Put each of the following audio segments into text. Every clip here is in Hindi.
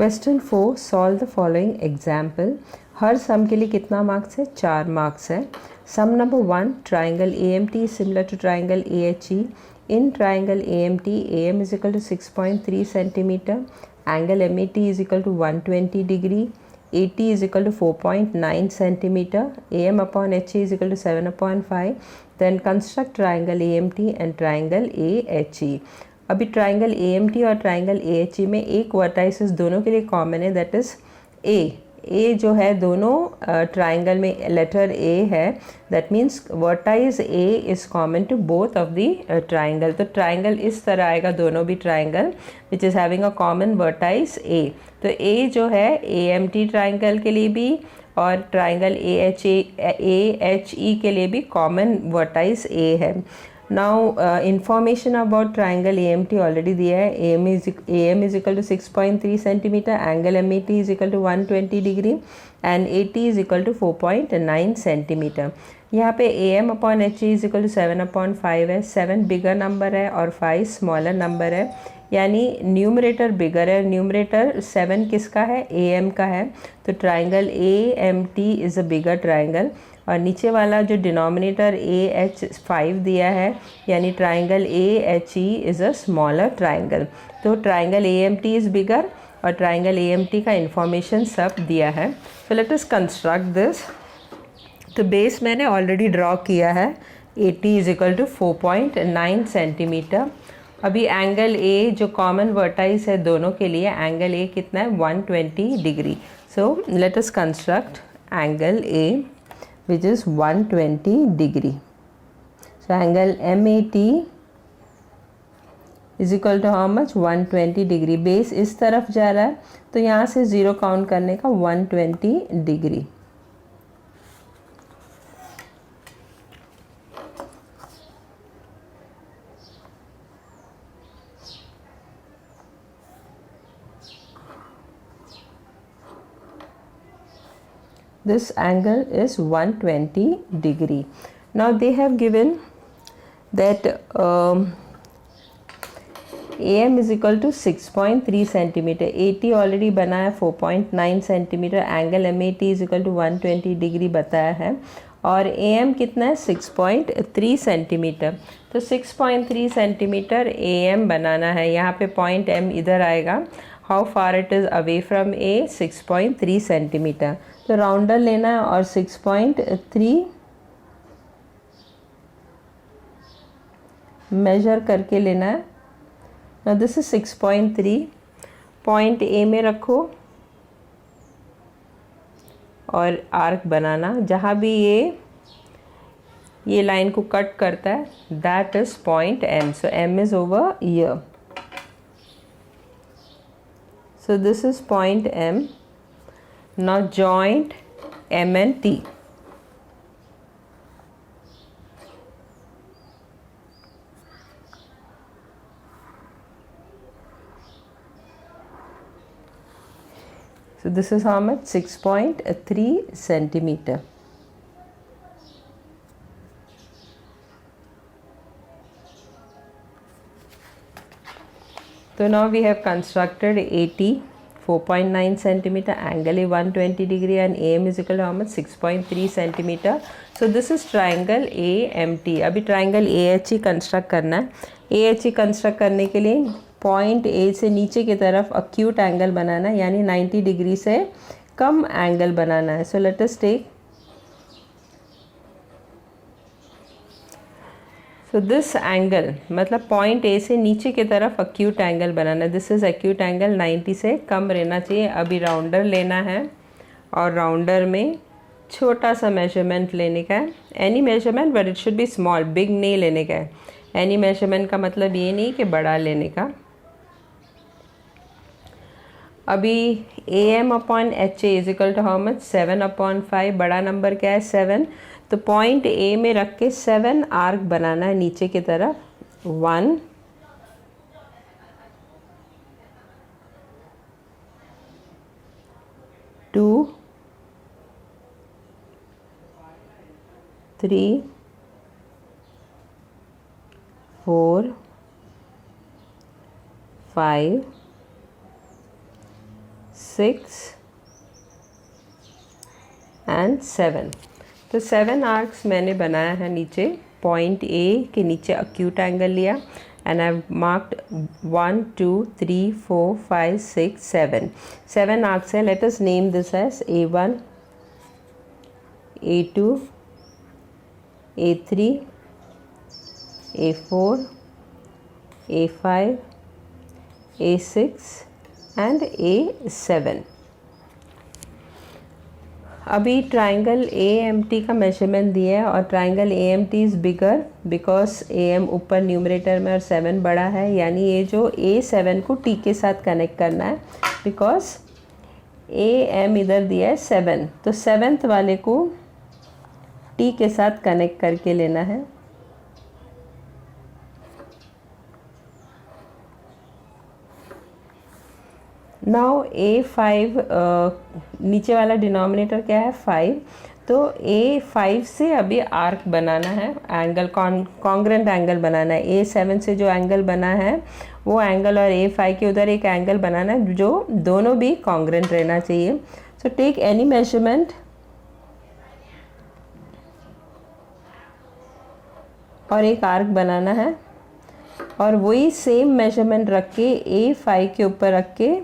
Question 4, solve the following example. हर सम के लिए कितना मार्क्स है? 4 मार्क्स है। Sum number 1, triangle AMT is similar to triangle AHE. In triangle AMT, AM is equal to 6.3 centimeter, angle MAT is equal to 120 degree, AT is equal to 4.9 centimeter, AM upon HE is equal to 7 upon 5. Then construct triangle AMT and triangle AHE. अभी ट्राइंगल AMT और ट्राइंगल AHE में एक वर्टाइसिस दोनों के लिए कॉमन है, दैट इज़ ए जो है दोनों ट्राइंगल में लेटर A है, that means vertex A is common to both of the triangle. तो ट्राइंगल इस तरह आएगा, दोनों भी triangle which is having a common vertex A। तो A जो है AMT ट्राइंगल के लिए भी और ट्राइंगल AHE के लिए भी कॉमन वर्टाइस A है। Now information about triangle AMT already दिया है। AM is equal to 6.3 centimetre, angle MAT is equal to 120 degree and AT is equal to 4.9 centimetre. यहाँ पे AM upon HE is equal to 7 upon 5 है। 7 बिगर नंबर है और 5 स्मॉलर नंबर है, यानी न्यूमरेटर बिगर है। न्यूमरेटर 7 किसका है? AM का है। तो triangle AMT is a bigger triangle. और नीचे वाला जो डिनोमिनेटर AH5 दिया है, यानी triangle AHE is a smaller triangle. तो ट्राइंगल AMT इज़ बिगर और ट्राइंगल AMT का इंफॉर्मेशन सब दिया है। So let us construct this. तो बेस मैंने ऑलरेडी ड्रॉ किया है, AT is equal to 4.9 centimeter. अभी एंगल A जो कॉमन वर्टाइस है दोनों के लिए, एंगल A कितना है? 120 degree. So let us construct angle A which is 120 degree. So angle MAT is equal to how much? 120 degree. Base इस तरफ जा रहा है तो यहाँ से 0 काउंट करने का 120 degree. This angle is 120 degree. Now they have given that AM is equal to 6.3 centimeter, AT already बना है 4.9 centimeter, angle MAT is equal to 120 degree बताया है और AM कितना है? 6.3 सेंटीमीटर। तो 6.3 सेंटीमीटर AM बनाना है। यहाँ पे पॉइंट M इधर आएगा। How far it is away from A? 6.3 centimetre. तो राउंडर लेना है और 6.3 मेजर करके लेना है। Now this is 6.3। Point A में रखो और आर्क बनाना। जहाँ भी ये लाइन को कट करता है, that is point M। So M is over here. So this is point M. Now joint M and T. So this is how much? 6.3 centimeter. So now we have constructed AT 4.9 centimeter, angle A 120 degree and AM is equal to how much? 6.3 centimeter. So this is triangle AMT. अभी triangle AHE कंस्ट्रक्ट करना है। AHE कंस्ट्रक्ट करने के लिए पॉइंट A से नीचे की तरफ अक्यूट एंगल बनाना है, यानी 90 डिग्री से कम एंगल बनाना है। So let us take, so this angle मतलब पॉइंट A से नीचे की तरफ अक्यूट एंगल बनाना है। दिस इज़ अक्यूट एंगल, 90 से कम रहना चाहिए। अभी राउंडर लेना है और राउंडर में छोटा सा मेजरमेंट लेने का है। Any measurement but it should be small, big नहीं लेने का है। एनी मेजरमेंट का मतलब ये नहीं कि बड़ा लेने का। अभी AM upon HA is equal to how much? 7 upon 5। बड़ा नंबर क्या है? 7। तो पॉइंट A में रख के 7 आर्क बनाना है नीचे की तरफ। 1 2 3 4 5 6 एंड 7। तो 7 आर्क्स मैंने बनाया है नीचे, पॉइंट ए के नीचे एक्यूट एंगल लिया and I've marked 1 2 3 4 5 6 7 7 arcs है. Let us name this as A1, A2, A3, A4, A5, A6 and A7. अभी ट्राइंगल AMT का मेजरमेंट दिया है और triangle AMT is bigger because AM ऊपर न्यूमरेटर में और 7 बड़ा है, यानी ये जो A7 को T के साथ कनेक्ट करना है बिकॉज AM इधर दिया है 7, तो 7th वाले को T के साथ कनेक्ट करके लेना है. नाउ A5 नीचे वाला डिनोमिनेटर क्या है 5, तो A5 से अभी आर्क बनाना है, एंगल कॉन्ग्रेंट एंगल बनाना है. A7 से जो एंगल बना है वो एंगल और A5 के उधर एक एंगल बनाना है जो दोनों भी कॉन्ग्रेंट रहना चाहिए. सो टेक एनी मेजरमेंट और एक आर्क बनाना है और वही सेम मेजरमेंट रख के A5 के ऊपर रख के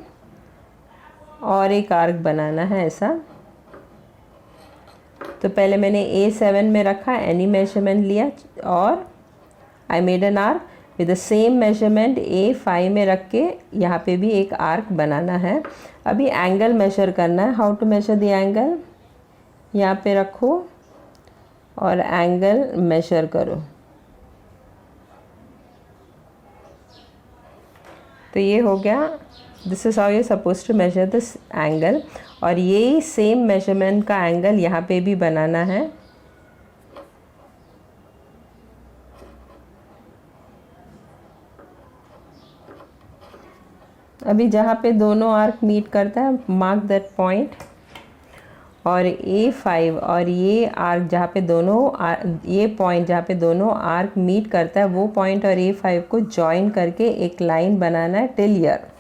और एक आर्क बनाना है ऐसा. तो पहले मैंने A7 में रखा, एनी मेजरमेंट लिया और I made an arc with the same measurement A5 में रख के यहाँ पे भी एक आर्क बनाना है. अभी एंगल मेजर करना है. How to measure the angle, यहाँ पे रखो और एंगल मेजर करो. तो ये हो गया. This is how you suppose to measure this angle और यही सेम मेजरमेंट का एंगल यहाँ पे भी बनाना है. अभी जहाँ पे दोनों आर्क मीट करता है मार्क दैट पॉइंट और A5 और ये आर्क जहाँ पे ये पॉइंट जहाँ पे दोनों आर्क मीट करता है वो पॉइंट और A5 को जॉइन करके एक लाइन बनाना है till here.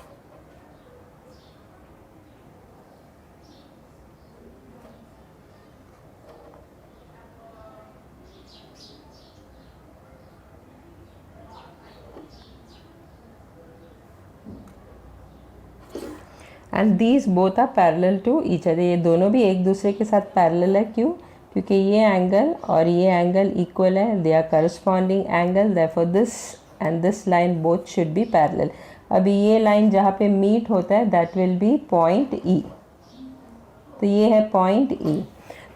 And these both are parallel to each other. ये दोनों भी एक दूसरे के साथ पैरेलल है. क्यों? क्योंकि ये एंगल और ये एंगल इक्वल है. They are corresponding angle, therefore this and this line both should be parallel. अभी ये लाइन जहाँ पे मीट होता है that will be point E. तो ये है पॉइंट E.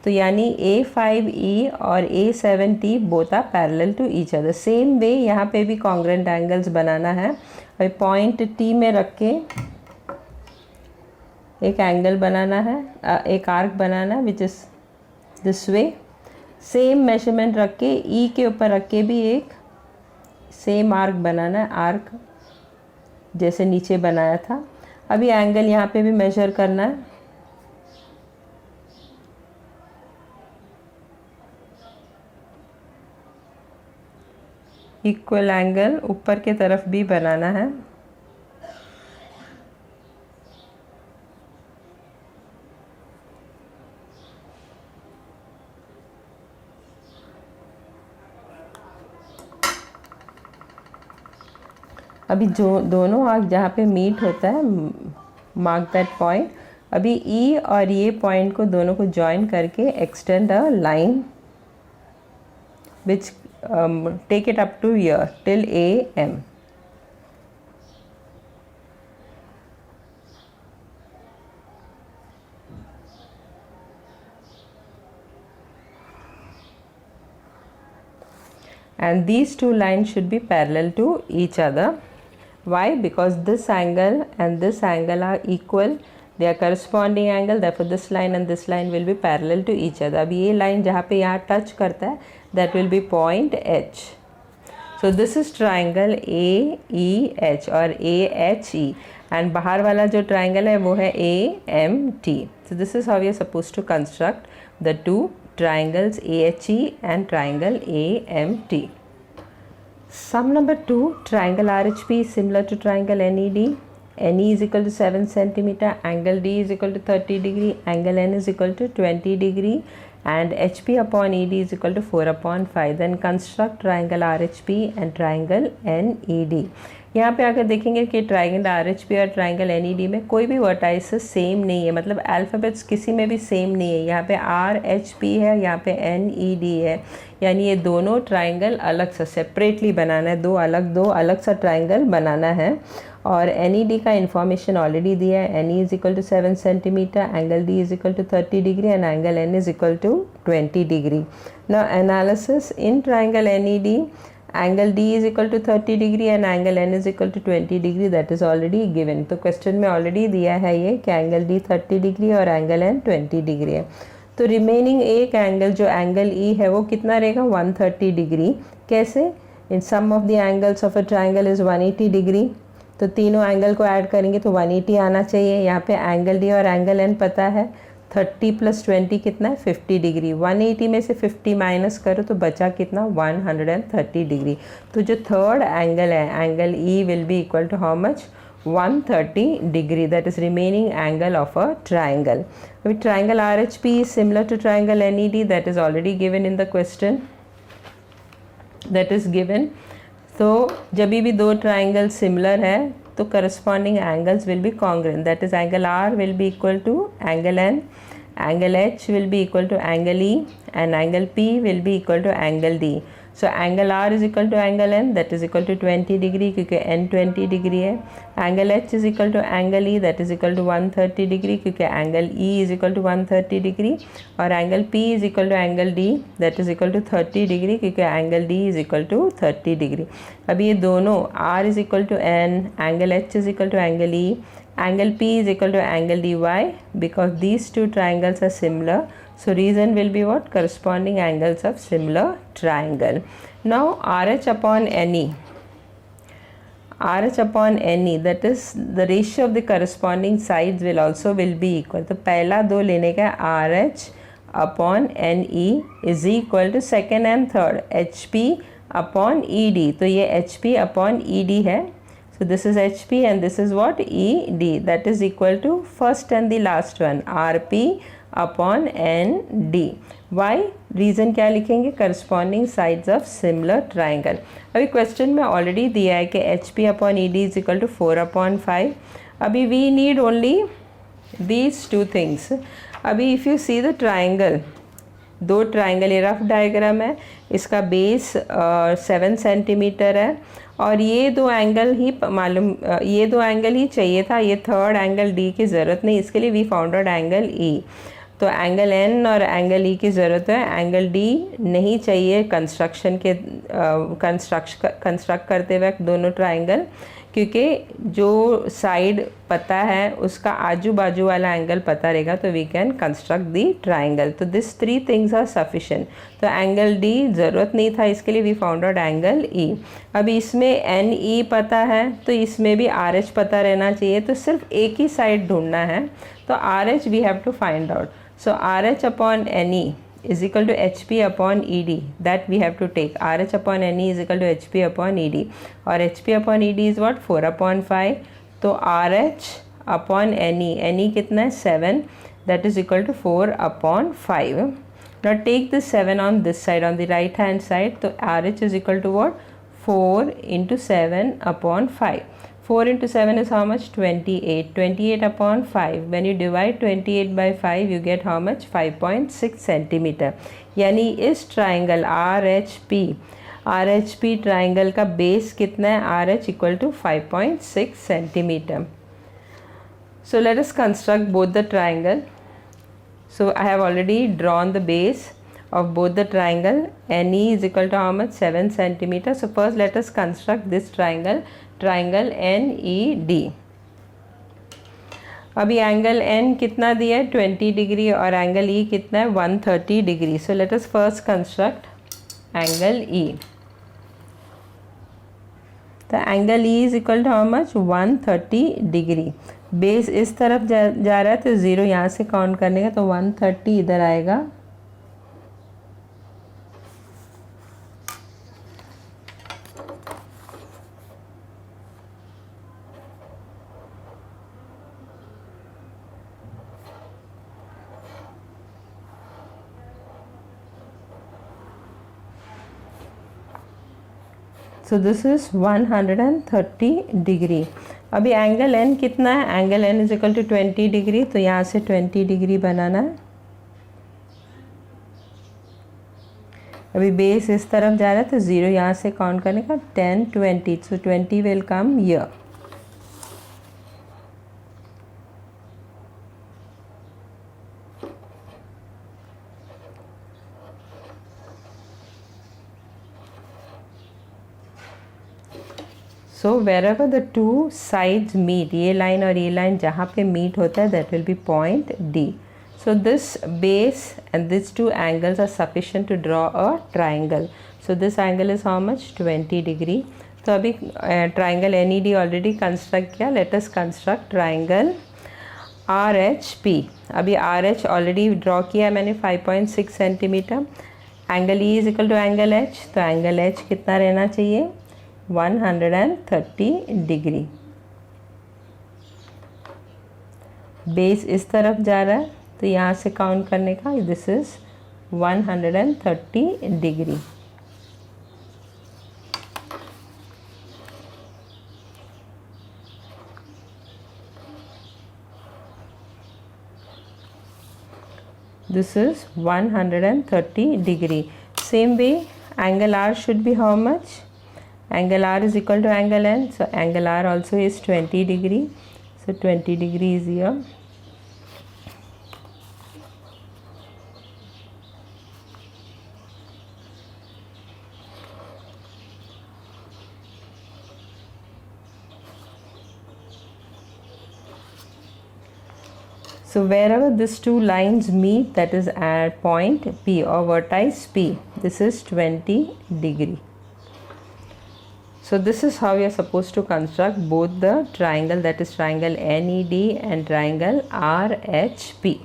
तो यानी A5E और A7T both are parallel to each other. Same way यहाँ पे भी कॉन्ग्रेंट एंगल्स बनाना है. अभी पॉइंट T में रख के एक एंगल बनाना है, एक आर्क बनाना है which is this way. Same measurement रख के E के ऊपर रख के भी एक सेम आर्क बनाना है, आर्क जैसे नीचे बनाया था. अभी एंगल यहाँ पे भी मेजर करना है. इक्वल एंगल ऊपर के तरफ भी बनाना है. अभी जो दोनों आर्क जहाँ पे मीट होता है मार्क दैट पॉइंट. अभी E और ये पॉइंट को दोनों को जॉइन करके extend a line which take it up to here till AM. And these two lines should be parallel to each other. Why? Because this angle and this angle are equal. They are corresponding angle. Therefore, this line and this line will be parallel to each other. अब ये line जहाँ पे यहाँ touch करता है that will be point H. So this is triangle AEH और AHE. And बाहर वाला जो triangle है वो है AMT. So this is how we are supposed to construct the two triangles AHE and triangle AMT. Sum number 2, triangle RHP is similar to triangle NED. NE is equal to 7 centimeter, angle D is equal to 30 degree, angle N is equal to 20 degree, and HP upon ED is equal to 4 upon 5. Then construct triangle RHP and triangle NED. यहाँ पे अगर देखेंगे कि ट्राइंगल RHP और ट्राइंगल NED में कोई भी वर्टाइसेस सेम नहीं है, मतलब अल्फ़ाबेट्स किसी में भी सेम नहीं है। यहाँ पे RHP है, यहाँ पे NED है, यानी ये दोनों ट्राइंगल अलग से सेपरेटली बनाना है, दो अलग सा ट्राइंगल बनाना है। और NED का इन्फॉर्मेशन ऑलरेडी दिया है, NE is equal to 7 centimeter, angle D is equal to 30 degree and angle N is equal to 20 degree. Now analysis in triangle NED, angle D is equal to 30 degree and angle N is equal to 20 degree, that is already given। तो क्वेश्चन में ऑलरेडी दिया है ये कि एंगल D 30 डिग्री और एंगल N 20 डिग्री है। तो रिमेनिंग एक एंगल जो एंगल E है वो कितना रहेगा, 130 डिग्री। कैसे? In sum of the angles of a triangle is 180 degree, तो तीनों एंगल को ऐड करेंगे तो 180 आना चाहिए। यहाँ पे एंगल D और एंगल N पता है, 30 + 20 कितना है, 50 डिग्री। 180 में से 50 माइनस करो तो बचा कितना, 130 डिग्री। तो जो थर्ड एंगल है, angle E will be equal to how much, 130 degree, that is remaining angle of a triangle. अभी triangle RHP is similar to triangle NED, that is already given in the question, that is given. तो जब भी दो ट्राइंगल सिमिलर है तो corresponding angles will be congruent, that is angle R will be equal to angle N, angle H will be equal to angle E, and angle P will be equal to angle D। So angle R is equal to angle N, that is equal to 20 degree, क्योंकि N 20 डिग्री है। angle H is equal to angle E, that is equal to 130 degree, क्योंकि angle E is equal to 130 degree. और angle P is equal to angle D, that is equal to 30 degree, क्योंकि angle D is equal to 30 degree. अब ये दोनों R is equal to N, angle H is equal to angle E, angle P is equal to angle DY, because these two triangles are similar. So reason will be what? Corresponding angles of similar triangle. Now RH upon NE. RH upon NE, that is the ratio of the corresponding sides will be equal. तो पहला दो लेने का RH upon NE is equal to second and third HP upon ED. तो ये HP upon ED है. So this is HP and this is what? ED. That is equal to first and the last one, RP upon ND. Why? Reason क्या लिखेंगे? Corresponding sides of similar triangle. अभी क्वेश्चन में ऑलरेडी दिया है कि HP upon ED is equal to 4/5। अभी we need only these two things. अभी if you see the triangle, दो ट्राइंगल, ये रफ डायग्राम है, इसका बेस 7 सेंटीमीटर है और ये दो एंगल ही चाहिए था, ये थर्ड एंगल D की ज़रूरत नहीं, इसके लिए we found out angle E। तो एंगल N और एंगल E की ज़रूरत है, एंगल D नहीं चाहिए कंस्ट्रक्ट करते वक्त दोनों ट्राइंगल, क्योंकि जो साइड पता है उसका आजू बाजू वाला एंगल पता रहेगा, तो we can construct the triangle. तो दिस 3 थिंग्स आर सफिशिएंट। तो एंगल D ज़रूरत नहीं था, इसके लिए we found out angle E। अभी इसमें NE पता है तो इसमें भी RH पता रहना चाहिए, तो सिर्फ एक ही साइड ढूंढना है, तो RH we have to find out. So RH upon NE is equal to HP upon ED, that we have to take। RH upon NE is equal to HP upon ED, और HP upon ED is what? 4/5। तो RH upon NE कितना है? 7, that is equal to 4/5। Now take the 7 on this side, on the right hand side, तो RH is equal to what? 4 into 7/5। 4 into 7 is how much? 28. 28/5. When you divide 28 by 5, you get how much? 5.6 centimeter। यानी इस ट्राइंगल RHP ट्राइंगल का बेस कितना है? RH equal to 5.6 centimeter। So let us construct both the triangle। So I have already drawn the base of both the triangle। NE is equal to how much? 7 centimeter। So first let us construct this triangle NED। अभी एंगल N कितना दिया है? 20 डिग्री, और एंगल E कितना है? 130 degree. So let us first construct angle E। तो angle E is equal to how much? 130 degree. Base इस तरफ जा रहा है तो 0 यहाँ से काउंट करने का, तो 130 इधर आएगा, सो दिस इज़ 130 डिग्री। अभी एंगल एन कितना है, angle N is equal to 20 degree, तो यहाँ से 20 डिग्री बनाना है। अभी बेस इस तरफ जा रहा है तो 0 यहाँ से काउंट करने का, 10 20, सो 20 will come here. So wherever the two sides meet, ये लाइन और ये लाइन जहाँ पे मीट होता है, that will be point D. So this base and these two angles are sufficient to draw a triangle. So this angle is how much? 20 degree. तो अभी triangle NED already construct किया. Let us construct triangle RHP. अभी RH already draw किया है मैंने 5.6 centimetre. Angle E is equal to angle H. तो एंगल H कितना रहना चाहिए? 130 डिग्री। बेस इस तरफ जा रहा है तो यहाँ से काउंट करने का, this is 130 degree. This is 130 degree. Same way, angle R should be how much? Angle R is equal to angle N. So angle R also is 20 degree. So 20 degree is here. So wherever these two lines meet, that is at point P or vertex P, this is 20 degree. So this is how we are supposed to construct both the triangle, that is triangle NED and triangle RHP.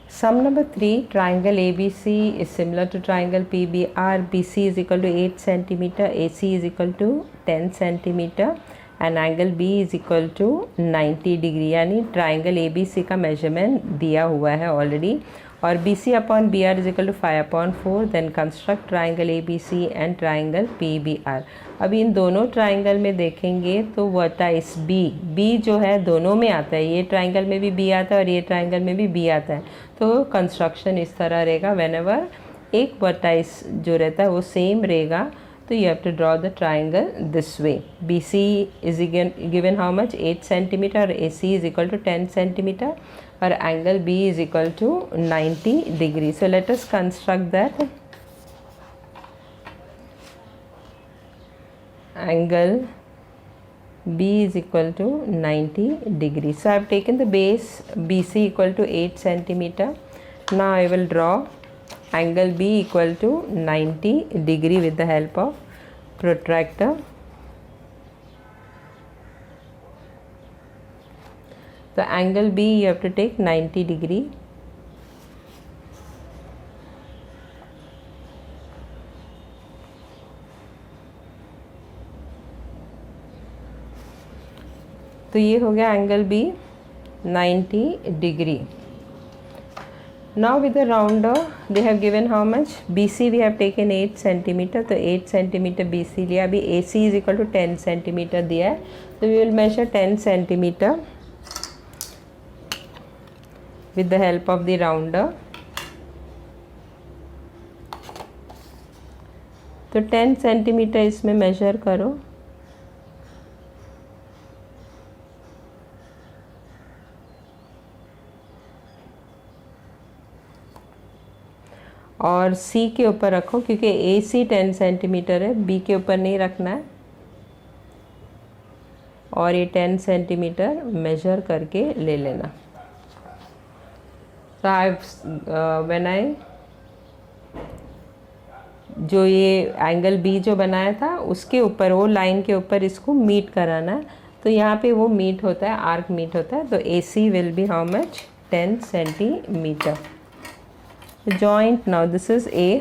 Sum number 3, triangle ABC is similar to triangle PBR. BC is equal to 8 centimeter, AC is equal to 10 centimeter and angle B is equal to 90 degree. यानी triangle ABC का measurement दिया हुआ है already. और BC upon BR is equal to 5/4. Then construct triangle ABC and triangle PBR. अभी इन दोनों ट्राइंगल में देखेंगे तो वर्टाइस B जो है दोनों में आता है, ये ट्राइंगल में भी B आता है और ये ट्राइंगल में भी B आता है। तो कंस्ट्रक्शन इस तरह रहेगा, व्हेनेवर एक वर्टाइस जो रहता है वो सेम रहेगा तो you have to draw the triangle this way. BC is given how much? 8 centimeter, AC is equal to 10 centimeter और angle B is equal to 90 degree. So let us construct that. Angle B is equal to 90 degree. So I have taken the base BC equal to 8 centimeter. Now I will draw angle B equal to 90 degree with the help of protractor. The angle B you have to take 90 degree. तो ये हो गया angle B 90 degree. Now with the rounder they have given how much? BC we have taken 8 centimeter, तो 8 centimeter BC लिया। अभी AC is equal to 10 centimeter दिया है, तो we will measure 10 centimeter with the help of the rounder. तो 10 centimeter इसमें measure करो। और C के ऊपर रखो क्योंकि AC 10 सेंटीमीटर है, B के ऊपर नहीं रखना है। और ये 10 सेंटीमीटर मेजर करके ले लेना। तो व्हेन आई जो ये एंगल B जो बनाया था उसके ऊपर, वो लाइन के ऊपर इसको मीट कराना है। तो यहाँ पे वो मीट होता है, आर्क मीट होता है। तो AC will be how much? 10 centimetre. Joint now this is A,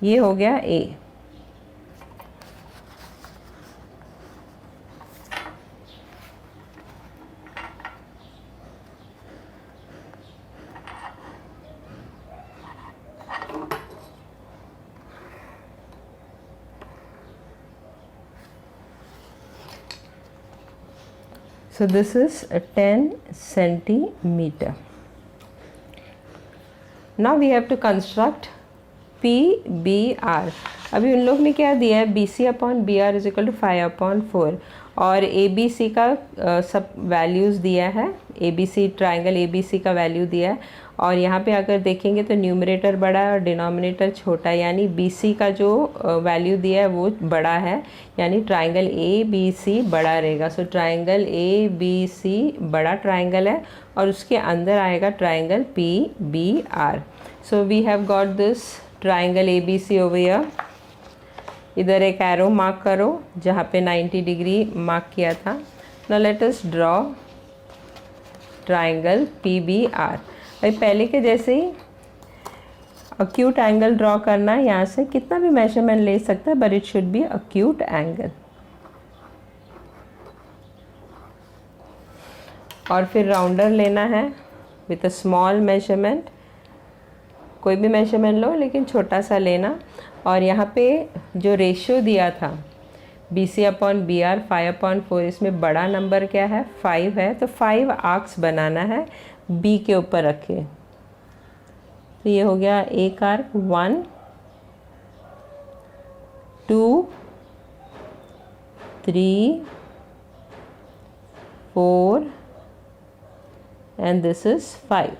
ये हो गया A। So this is 10 centimeter. Now we have to construct PBR. अभी उन लोग ने क्या दिया है, BC upon BR is equal to 5/4 और ABC का सब वैल्यूज़ दिया है, ABC ट्राइंगल ABC का वैल्यू दिया है और यहाँ पे अगर देखेंगे तो न्यूमरेटर बड़ा है और डिनोमिनेटर छोटा है, यानी BC का जो वैल्यू दिया है वो बड़ा है, यानी ट्राइंगल ABC बड़ा रहेगा। सो ट्राइंगल ABC बड़ा ट्राइंगल है और उसके अंदर आएगा triangle PBR। So we have got this triangle ABC over here. इधर एक एरो मार्क करो जहाँ पे 90 डिग्री मार्क किया था। Now let us draw triangle PBR। भाई पहले के जैसे ही अक्यूट एंगल ड्रॉ करना है, यहाँ से कितना भी मेजरमेंट ले सकता है but it should be acute angle. और फिर राउंडर लेना है विथ अ स्मॉल मेजरमेंट, कोई भी मेजरमेंट लो लेकिन छोटा सा लेना। और यहाँ पे जो रेशियो दिया था BC अपॉन BR 5/4, इसमें बड़ा नंबर क्या है 5 है, तो 5 आर्क्स बनाना है B के ऊपर रखे। तो ये हो गया एक arc 1 2 3 4 and this is 5.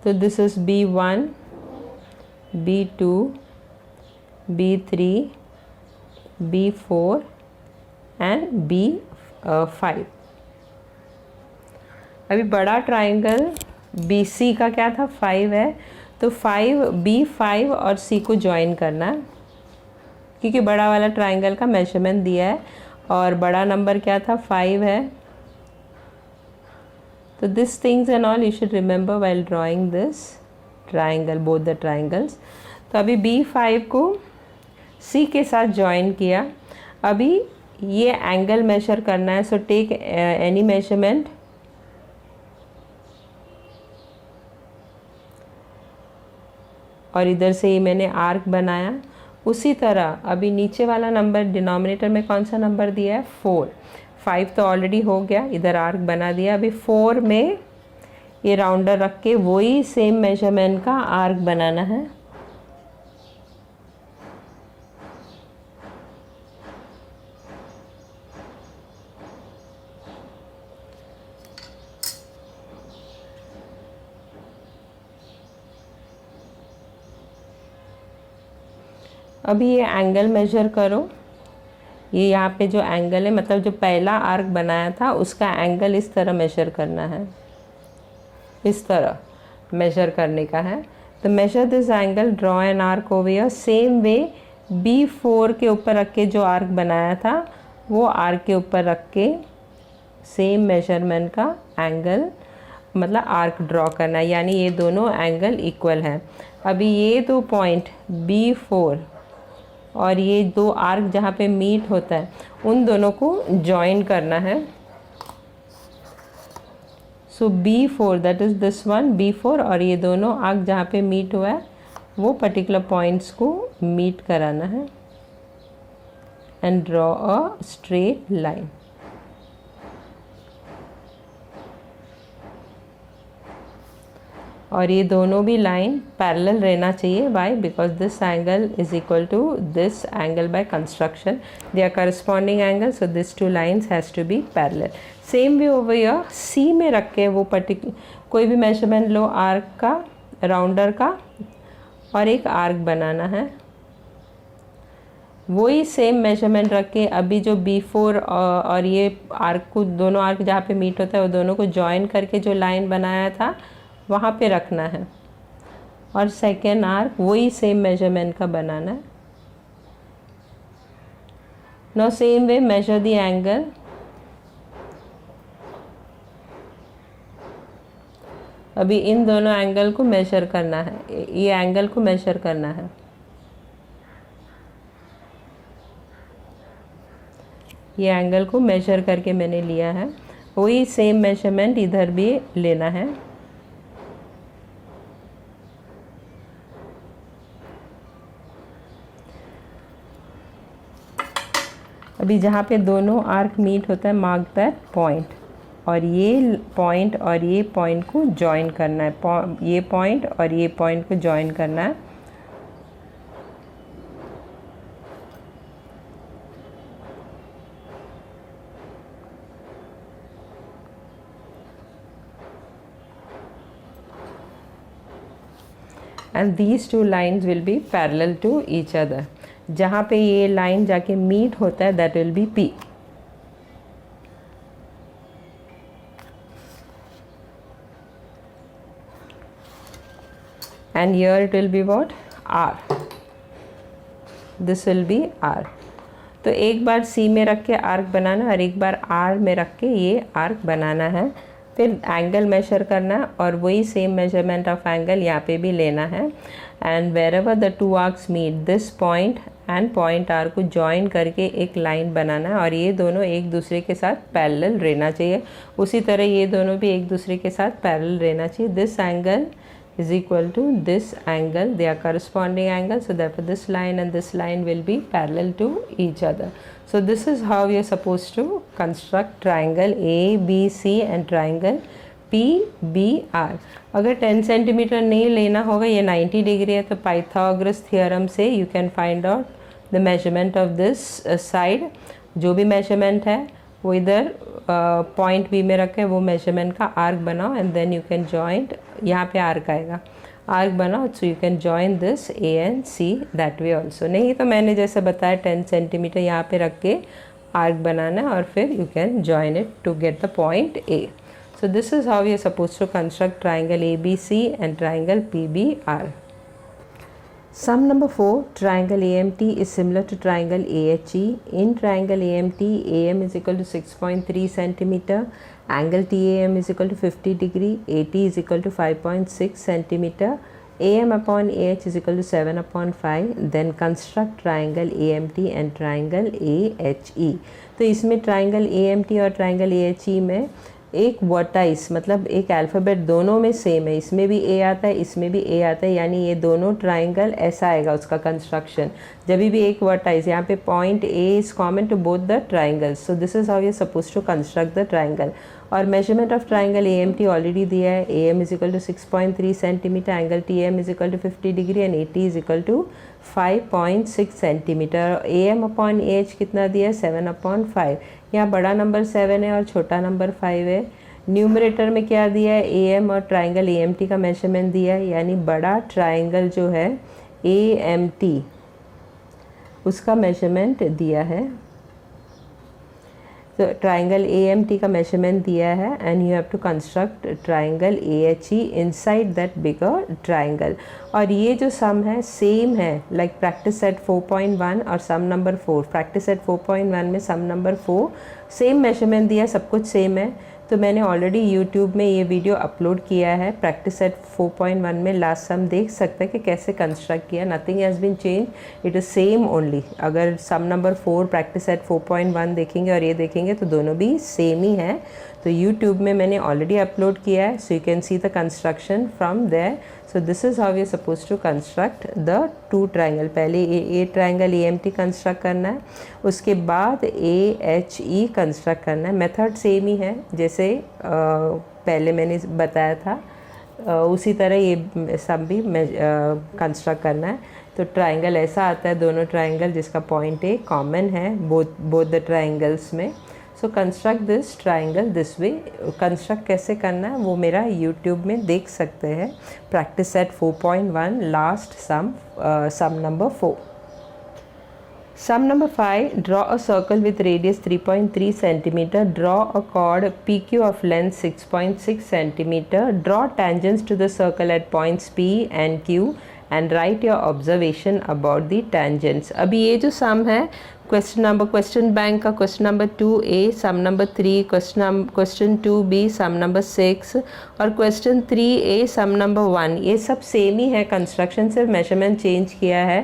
So this is B1, B2, B3, B4 and B5। अभी बड़ा ट्राइंगल BC का क्या था 5 है, तो 5 B5 और C को ज्वाइन करना है क्योंकि बड़ा वाला ट्राइंगल का मेजरमेंट दिया है और बड़ा नंबर क्या था 5 है। So these things and all you should remember while drawing this triangle, both the triangles। तो अभी B5 को C के साथ ज्वाइन किया। अभी ये एंगल मेजर करना है, सो टेक एनी मेजरमेंट। और इधर से ही मैंने आर्क बनाया। उसी तरह अभी नीचे वाला नंबर डिनोमिनेटर में कौन सा नंबर दिया है 4, 5 तो ऑलरेडी हो गया, इधर आर्क बना दिया। अभी 4 में ये राउंडर रख के वही सेम मेजरमेंट का आर्क बनाना है। अभी ये एंगल मेजर करो। ये यहाँ पे जो एंगल है, मतलब जो पहला आर्क बनाया था उसका एंगल इस तरह मेजर करना है, इस तरह मेजर करने का है। तो major this angle, draw an arc over here. Same way B4 के ऊपर रख के जो आर्क बनाया था वो आर्क के ऊपर रख के सेम मेजरमेंट का एंगल, मतलब आर्क ड्रॉ करना है, यानी ये दोनों एंगल इक्वल हैं। अभी ये दो पॉइंट B4 और ये दो आर्क जहाँ पे मीट होता है उन दोनों को जॉइन करना है। सो B4 that is this one B4 और ये दोनों आर्क जहाँ पे मीट हुआ है वो पर्टिकुलर पॉइंट्स को मीट कराना है and draw a straight line. और ये दोनों भी लाइन पैरेलल रहना चाहिए। Why? Because this angle is equal to this angle by construction, they are corresponding angle, so this two lines has to be parallel. Same way over here C में रख के वो कोई भी मेजरमेंट लो आर्क का, राउंडर का, और एक आर्क बनाना है। वही सेम मेजरमेंट रख के अभी जो B4 और ये आर्क को, दोनों आर्क जहाँ पे मीट होता है वो दोनों को जॉइन करके जो लाइन बनाया था वहाँ पे रखना है, और सेकेंड आर्क वही सेम मेजरमेंट का बनाना है। Now same way major the angle. अभी इन दोनों एंगल को मेजर करना है, ये एंगल को मेजर करना है। ये एंगल को मेजर करके मैंने लिया है, वही सेम मेजरमेंट इधर भी लेना है। अभी जहाँ पे दोनों आर्क मीट होता है मार्क दैट पॉइंट, और ये पॉइंट और ये पॉइंट को जॉइन करना है, ये पॉइंट और ये पॉइंट को जॉइन करना है। And these two lines will be parallel to each other. जहाँ पे ये लाइन जाके मीट होता है that will be P। and here it will be what, R, this will be R। तो एक बार C में रख के आर्क बनाना और एक बार R में रख के ये आर्क बनाना है। फिर एंगल मेजर करना है और वही सेम मेजरमेंट ऑफ एंगल यहाँ पे भी लेना है। And wherever the two arcs meet this point and point R को जॉइन करके एक लाइन बनाना है, और ये दोनों एक दूसरे के साथ पैरेलल रहना चाहिए। उसी तरह ये दोनों भी एक दूसरे के साथ पैरेलल रहना चाहिए। This angle is equal to this angle, they are corresponding angles, so therefore this line and this line will be parallel to each other। So this is how we are supposed to construct triangle ABC and triangle PBR। अगर 10 सेंटीमीटर नहीं लेना होगा, ये 90 डिग्री है, तो पाइथागोरस थ्योरम से you can find out the measurement of this side। जो भी measurement है वो इधर पॉइंट बी में रखें, वो मेजरमेंट का आर्क बनाओ and then you can joint, यहाँ पे आर्क आएगा, आर्क बनाओ, so you can join this A and C that way also. नहीं तो मैंने जैसे बताया 10 सेंटीमीटर यहाँ पे रख के आर्क बनाना है और फिर you can join it to get the point A. So this is how we are suppose to construct triangle ABC and triangle PBR। Sum number 4, triangle AMT is similar to triangle AHE। In triangle AMT, AM is equal to 6.3 centimeter, angle TAM is equal to 50 degree, AT is equal to 5.6 centimeter, AM upon AH is equal to 7 upon 5। Then construct triangle AMT and triangle AHE। तो इसमें triangle AMT और triangle AHE में एक वर्टाइस, मतलब एक अल्फ़ाबेट दोनों में सेम है, इसमें भी ए आता है इसमें भी ए आता है, यानी ये दोनों ट्राइंगल ऐसा आएगा उसका कंस्ट्रक्शन। जब भी एक वर्टाइस, यहाँ पे point A is common to both the triangles. So this is how you suppose to construct the triangle. और measurement of triangle AMT already दिया है, AM is equal to 6.3 centimetre, angle TM is equal to 50 degree and AT is equal to 5.6 centimetre. AM upon AH कितना दिया है, 7 अपॉन 5। यहाँ बड़ा नंबर 7 है और छोटा नंबर 5 है। न्यूमरेटर में क्या दिया है, AM और ट्राइंगल AMT का मेजरमेंट दिया है, यानी बड़ा ट्राइंगल जो है AMT उसका मेजरमेंट दिया है। तो ट्राइंगल AMT का मेजरमेंट दिया है and you have to construct triangle AHE inside that bigger triangle. और ये जो सम है सेम है, लाइक प्रैक्टिस सेट 4.1 और सम नंबर 4। प्रैक्टिस सेट 4.1 में सम नंबर 4 सेम मेजरमेंट दिया, सब कुछ सेम है। तो मैंने ऑलरेडी यूट्यूब में ये वीडियो अपलोड किया है, प्रैक्टिस सेट 4.1 में लास्ट सम देख सकते हैं कि कैसे कंस्ट्रक्ट किया। Nothing has been change, it is same only. अगर सम नंबर 4 प्रैक्टिस सेट 4.1 देखेंगे और ये देखेंगे तो दोनों भी सेम ही है। तो यूट्यूब में मैंने ऑलरेडी अपलोड किया है, so you can see the construction from there. So this is how we are suppose to construct the two triangle. पहले ए ट्राइंगल AMT कंस्ट्रक्ट करना है, उसके बाद AHE कंस्ट्रक्ट करना है। मेथड सेम ही है जैसे पहले मैंने बताया था, उसी तरह ये सब भी कंस्ट्रक्ट करना है। तो ट्राइंगल ऐसा आता है, दोनों ट्राइंगल जिसका पॉइंट ए कॉमन है बोथ द ट्राइंगल्स में। So construct this triangle this way. Construct कैसे करना है वो मेरा यूट्यूब में देख सकते हैं, practice set 4.1 last some number 4। Sum number 5, draw a circle with radius 3.3 cm, draw a chord PQ of length 6.6 cm, draw tangents to the circle at points P and Q and write your observation about the tangents। अभी ये जो सम है क्वेश्चन बैंक का क्वेश्चन नंबर 2A, सम नंबर 3, क्वेश्चन 2B, सम नंबर 6 और क्वेश्चन 3A, सम नंबर 1, ये सब सेम ही है। कंस्ट्रक्शन सिर्फ मेजरमेंट चेंज किया है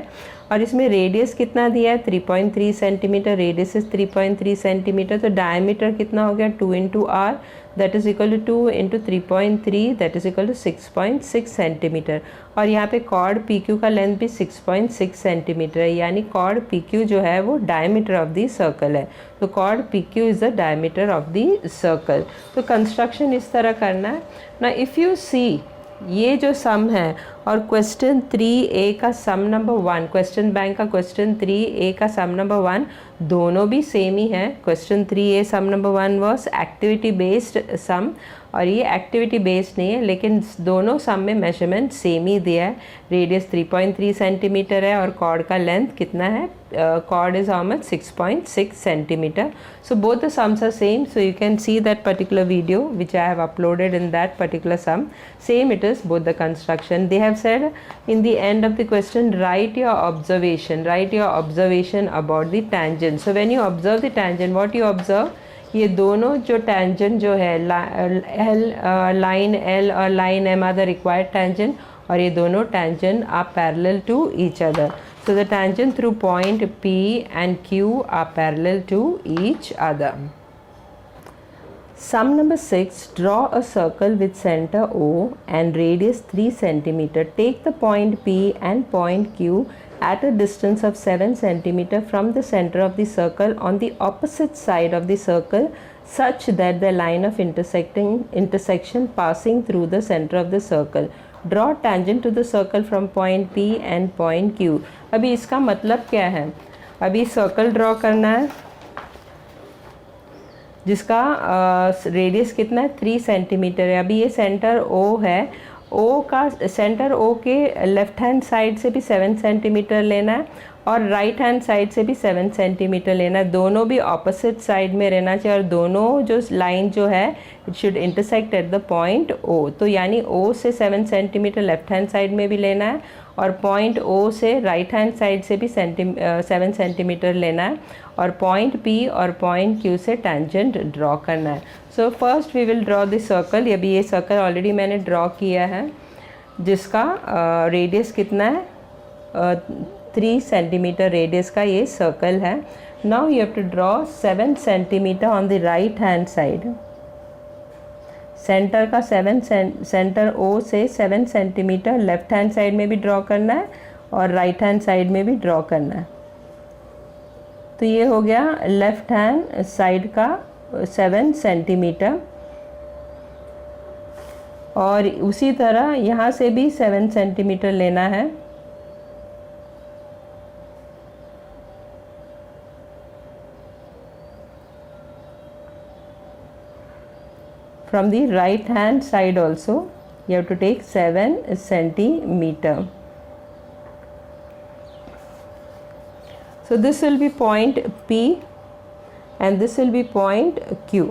और इसमें रेडियस कितना दिया है 3.3 सेंटीमीटर, रेडियस इज 3.3 सेंटीमीटर, तो डायमीटर कितना हो गया 2 into R that is equal to 2 into 3.3 that is equal to 6.6 centimeter. और यहाँ पे कॉर्ड पी क्यू का लेंथ भी 6.6 सेंटीमीटर है, यानी कॉर्ड पी क्यू जो है वो डायमीटर ऑफ दी सर्कल है। तो chord P Q is the diameter of the circle. तो कंस्ट्रक्शन इस तरह करना है ना। इफ़ यू सी ये जो सम है और क्वेश्चन 3A का सम नंबर 1, क्वेश्चन बैंक का क्वेश्चन 3A का सम नंबर 1 दोनों भी सेम ही है। Question 3A sum number 1 was activity based sum और ये एक्टिविटी बेस्ड नहीं है, लेकिन दोनों सम में मेजरमेंट सेम ही दिया है। रेडियस 3.3 सेंटीमीटर है और कॉर्ड का लेंथ कितना है, chord is how much 6.6 centimeter. So both the sums are same, so you can see that particular video which I have uploaded in that particular sum. Same it is, both the construction. They have said in the end of the question, write your observation about the tangent. So when you observe the tangent, what you observe, ये दोनों जो tangent जो है line L और line M are the required tangent, और ये दोनों tangent are parallel to each other. So the tangent through point P and Q are parallel to each other. Sum number 6, draw a circle with center O and radius 3 centimeter. Take the point P and point Q at a distance of 7 centimeter from the center of the circle on the opposite side of the circle such that the line of intersection passing through the center of the circle. Draw tangent to the circle from point P and point Q. अभी इसका मतलब क्या है, अभी सर्कल ड्रॉ करना है जिसका रेडियस कितना है 3 सेंटीमीटर है। अभी ये सेंटर O है, O का सेंटर O के लेफ़्ट हैंड साइड से भी 7 सेंटीमीटर लेना है और राइट हैंड साइड से भी 7 सेंटीमीटर लेना है। दोनों भी ऑपोजिट साइड में रहना चाहिए और दोनों जो लाइन जो है it should intersect at the point O। तो यानी O से 7 सेंटीमीटर लेफ्ट हैंड साइड में भी लेना है और पॉइंट O से राइट हैंड साइड से भी 7 सेंटीमीटर लेना है और पॉइंट P और पॉइंट Q से टेंजेंट ड्रॉ करना है। So first we will draw this circle. अभी ये सर्कल ऑलरेडी मैंने ड्रॉ किया है जिसका रेडियस कितना है 3 सेंटीमीटर रेडियस का ये सर्कल है। Now you have to draw 7 centimeter on the right hand side. Center का सेंटर O से 7 सेंटीमीटर लेफ्ट हैंड साइड में भी ड्रॉ करना है और राइट हैंड साइड में भी ड्रॉ करना है। तो ये हो गया लेफ्ट हैंड साइड का 7 सेंटीमीटर और उसी तरह यहाँ से भी 7 सेंटीमीटर लेना है। From the right hand side also you have to take 7 centimeter. So this will be point P and this will be point Q.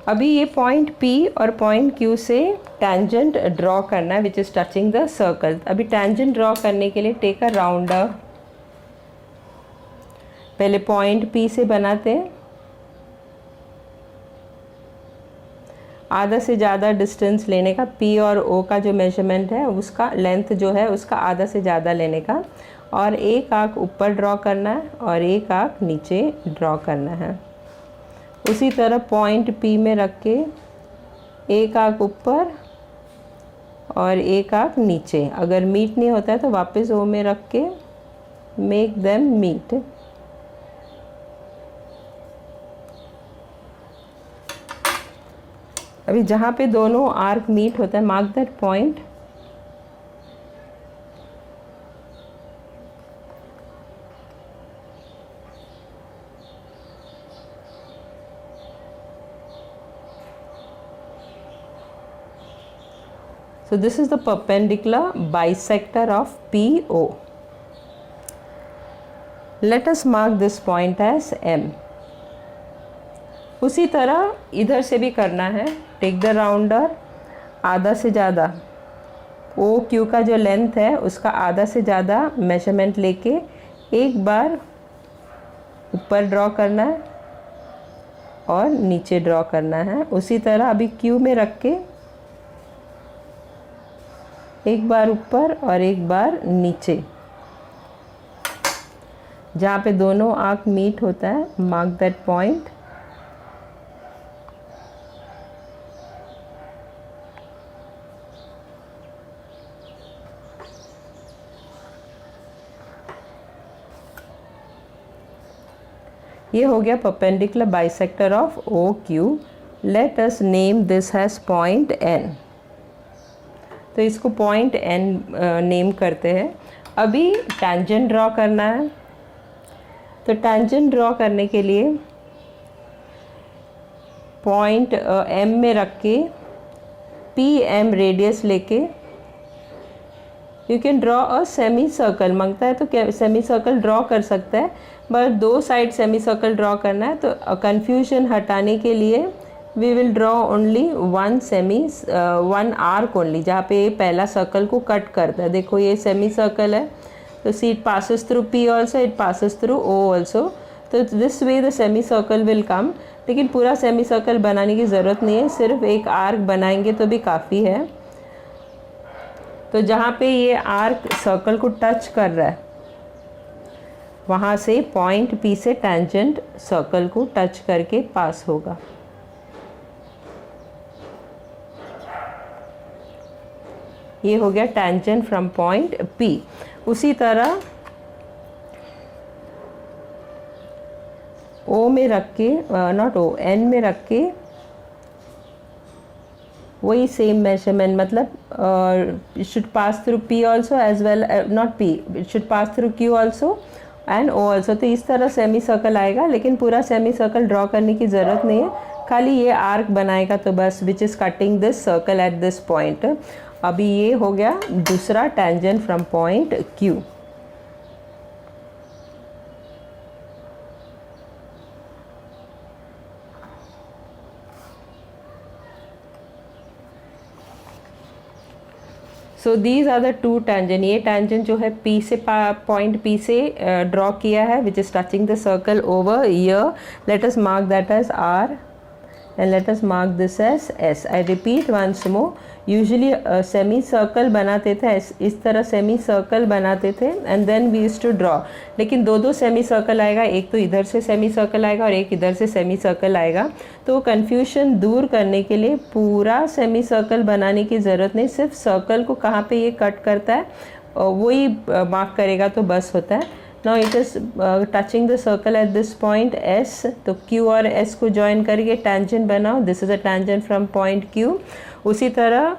अभी ये point P और point Q से tangent draw करना है which is touching the circle. अभी tangent draw करने के लिए take a rounder. पहले point P से बनाते हैं, आधा से ज़्यादा डिस्टेंस लेने का, P और O का जो मेजरमेंट है उसका लेंथ जो है उसका आधा से ज़्यादा लेने का और एक आर्क ऊपर ड्रॉ करना है और एक आर्क नीचे ड्रॉ करना है। उसी तरह पॉइंट P में रख के एक आर्क ऊपर और एक आर्क नीचे। अगर मीट नहीं होता है तो वापस O में रख के मेक देम मीट। अभी जहाँ पे दोनों आर्क मीट होता है mark that point. So this is the perpendicular bisector of PO. Let us mark this point as M. उसी तरह इधर से भी करना है। टेक द राउंडर, आधा से ज़्यादा ओ क्यू का जो लेंथ है उसका आधा से ज़्यादा मेजरमेंट लेके एक बार ऊपर ड्रॉ करना है और नीचे ड्रॉ करना है। उसी तरह अभी क्यू में रख के एक बार ऊपर और एक बार नीचे, जहाँ पे दोनों आर्क मीट होता है, मार्क दैट पॉइंट। ये हो गया perpendicular bisector of O Q. Let us name this has point N. तो इसको पॉइंट एन नेम करते हैं। अभी टैंजेंट ड्रॉ करना है। तो टैंजेंट ड्रॉ करने के लिए पॉइंट एम में रख के पी एम रेडियस लेके you can draw a semi circle. मांगता है तो सेमी सर्कल ड्रॉ कर सकता है, बस 2 साइड सेमी सर्कल ड्रॉ करना है। तो कंफ्यूजन हटाने के लिए we will draw only one arc only, जहाँ पे पहला सर्कल को कट करता है। देखो ये सेमी सर्कल है, तो see it passes through P also, it passes through O also. तो this way the semi circle will come. लेकिन पूरा सेमी सर्कल बनाने की ज़रूरत नहीं है, सिर्फ एक आर्क बनाएंगे तो भी काफ़ी है। तो जहाँ पे ये आर्क सर्कल को टच कर रहा है, वहाँ से पॉइंट P से टैंजेंट सर्कल को टच करके पास होगा। ये हो गया टैंजेंट फ्रॉम पॉइंट P। उसी तरह O में रख के, नॉट O, N में रख के वही सेम मेजरमेंट, मतलब it should pass through P also as well, not P, it should pass through Q also and O also. तो इस तरह सेमी सर्कल आएगा, लेकिन पूरा सेमी सर्कल ड्रॉ करने की ज़रूरत नहीं है, खाली ये आर्क बनाएगा तो बस, which is cutting this circle at this point. अभी ये हो गया दूसरा tangent from point Q। So these are the 2 tangent. ये टैंजेंट जो है P से, पॉइंट P से ड्रॉ किया है, which is touching the circle over here. Let us mark that as R and let us mark this as S. I repeat once more. Usually semi circle बनाते थे, इस तरह सेमी सर्कल बनाते थे and then we used to draw। लेकिन दो सेमी सर्कल आएगा, एक तो इधर से सेमी सर्कल आएगा और एक इधर से सेमी सर्कल आएगा। तो कन्फ्यूजन दूर करने के लिए पूरा सेमी सर्कल बनाने की ज़रूरत नहीं, सिर्फ सर्कल को कहाँ पे ये कट करता है वही मार्क करेगा तो बस होता है। Now it is touching the circle at this point S, तो Q और S को join करके tangent बनाओ। This is a tangent from point Q। उसी तरह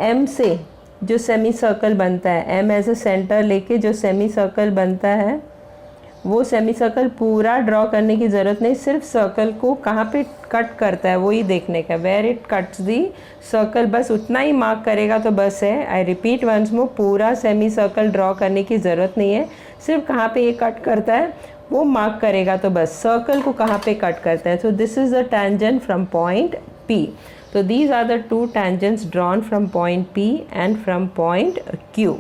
M से जो सेमी सर्कल बनता है, M एज ए सेंटर लेके जो सेमी सर्कल बनता है, वो सेमी सर्कल पूरा ड्रॉ करने की ज़रूरत नहीं, सिर्फ सर्कल को कहाँ पे कट करता है वही देखने का, where it cuts the circle, बस उतना ही मार्क करेगा तो बस है। आई रिपीट वंस मोर, पूरा सेमी सर्कल ड्रॉ करने की ज़रूरत नहीं है, सिर्फ कहाँ पे ये कट करता है वो मार्क करेगा तो बस, सर्कल को कहाँ पे कट करता है। So this is the tangent from point P। तो these are the 2 tangents drawn from point P and from point Q।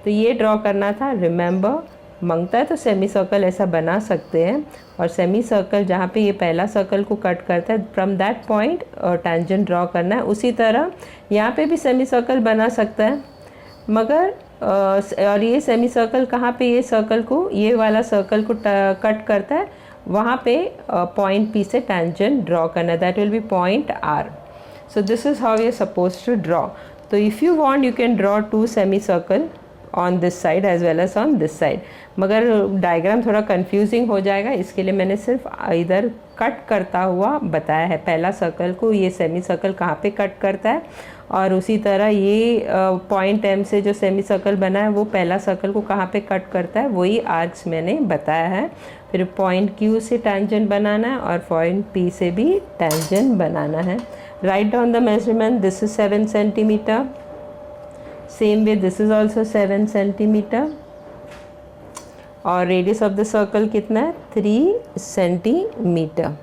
तो ये ड्रॉ करना था। रिमेंबर, मांगता है तो सेमी सर्कल ऐसा बना सकते हैं, और सेमी सर्कल जहाँ पे ये पहला सर्कल को कट करता है, from that point tangent draw करना है। उसी तरह यहाँ पे भी सेमी सर्कल बना सकता है, मगर और ये सेमी सर्कल कहाँ पे ये सर्कल को, ये वाला सर्कल को कट करता है, वहाँ पे पॉइंट P से टैंजेंट ड्रॉ करना है, that will be point R। So this is how you suppose to draw. तो if you want you can draw 2 semi circle on this side as well as on this side, मगर डायग्राम थोड़ा कंफ्यूजिंग हो जाएगा, इसके लिए मैंने सिर्फ इधर कट करता हुआ बताया है, पहला सर्कल को ये सेमी सर्कल कहाँ पे कट करता है, और उसी तरह ये पॉइंट M से जो सेमी सर्कल बना है वो पहला सर्कल को कहाँ पे कट करता है वही आर्क्स मैंने बताया है। फिर पॉइंट Q से टैंजेंट बनाना है और पॉइंट P से भी टैंजेंट बनाना है। Write down the measurement, this is 7 centimetre, same way this is also 7 centimetre, और रेडियस ऑफ द सर्कल कितना है 3 सेंटीमीटर।